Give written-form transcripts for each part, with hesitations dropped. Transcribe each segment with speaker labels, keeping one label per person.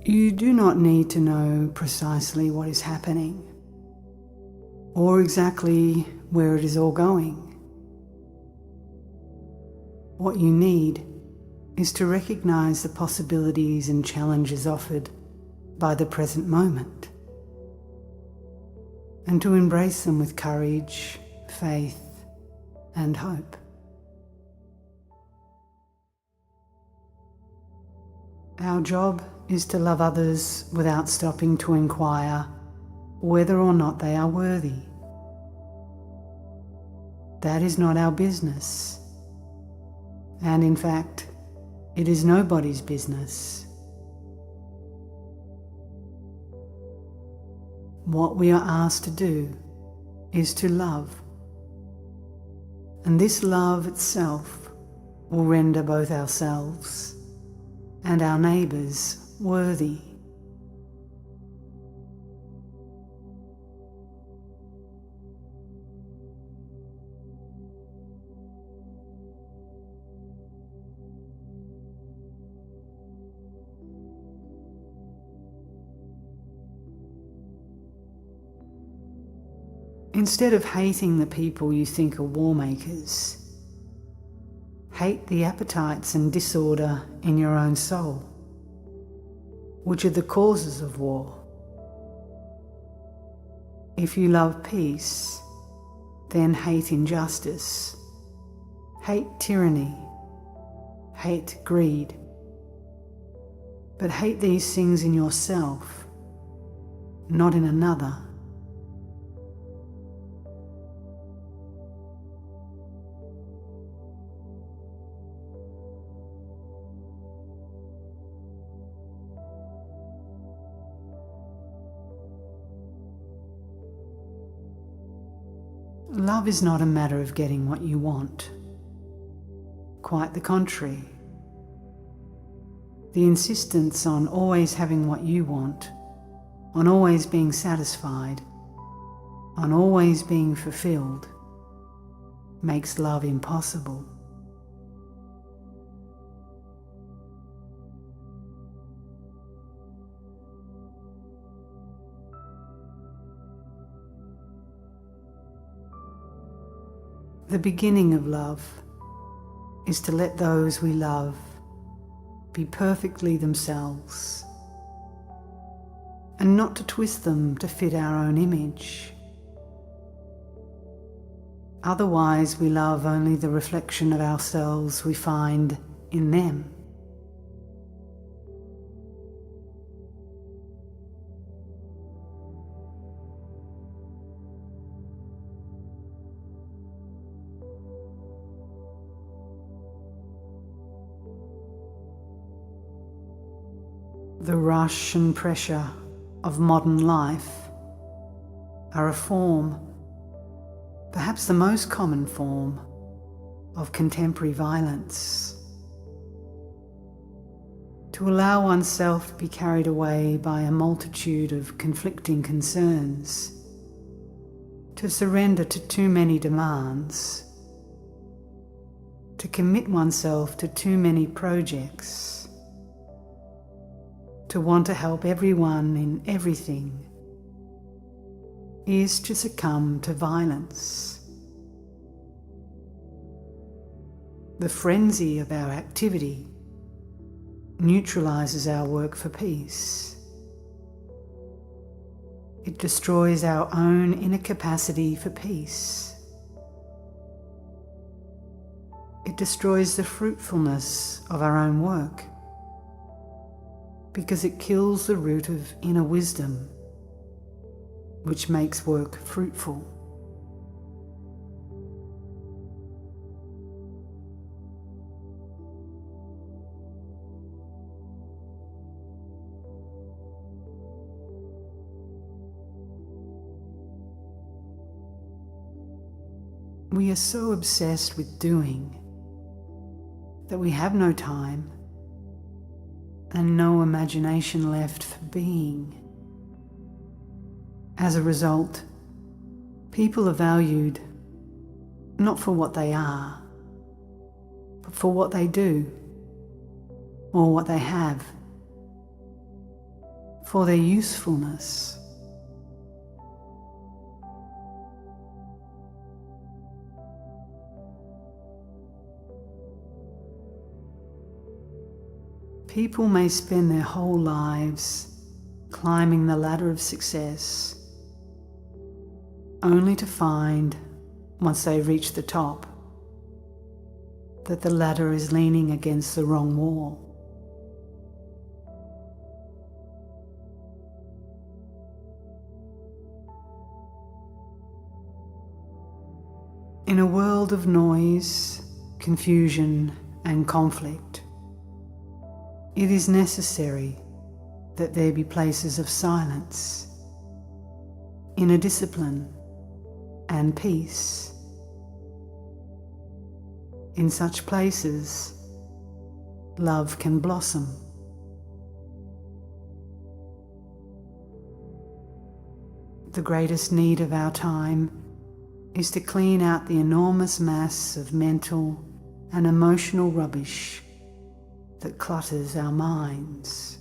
Speaker 1: You do not need to know precisely what is happening or exactly where it is all going. What you need is to recognize the possibilities and challenges offered by the present moment, and to embrace them with courage, faith, and hope. Our job is to love others without stopping to inquire whether or not they are worthy. That is not our business, and in fact, it is nobody's business. What we are asked to do is to love, and this love itself will render both ourselves and our neighbours worthy. Instead of hating the people you think are war makers, hate the appetites and disorder in your own soul, which are the causes of war. If you love peace, then hate injustice, hate tyranny, hate greed. But hate these things in yourself, not in another. Love is not a matter of getting what you want. Quite the contrary. The insistence on always having what you want, on always being satisfied, on always being fulfilled, makes love impossible. The beginning of love is to let those we love be perfectly themselves, and not to twist them to fit our own image. Otherwise, we love only the reflection of ourselves we find in them. The rush and pressure of modern life are a form, perhaps the most common form, of contemporary violence. To allow oneself to be carried away by a multitude of conflicting concerns, to surrender to too many demands, to commit oneself to too many projects, to want to help everyone in everything, is to succumb to violence. The frenzy of our activity neutralizes our work for peace. It destroys our own inner capacity for peace. It destroys the fruitfulness of our own work, because it kills the root of inner wisdom, which makes work fruitful. We are so obsessed with doing that we have no time and no imagination left for being. As a result, people are valued not for what they are, but for what they do or what they have. for their usefulness. People may spend their whole lives climbing the ladder of success, only to find, once they reach the top, that the ladder is leaning against the wrong wall. In a world of noise, confusion, and conflict, it is necessary that there be places of silence, inner discipline, and peace. In such places, love can blossom. The greatest need of our time is to clean out the enormous mass of mental and emotional rubbish that clutters our minds.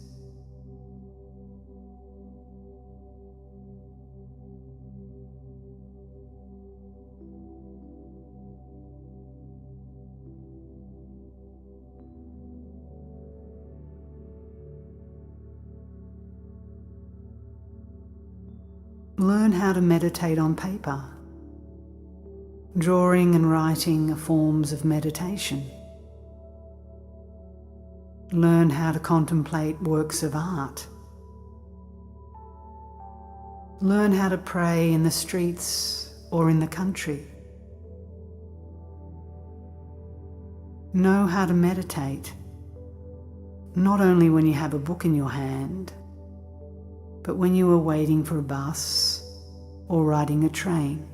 Speaker 1: Learn how to meditate on paper. Drawing and writing are forms of meditation. Learn how to contemplate works of art. Learn how to pray in the streets or in the country. Know how to meditate, not only when you have a book in your hand, but when you are waiting for a bus or riding a train.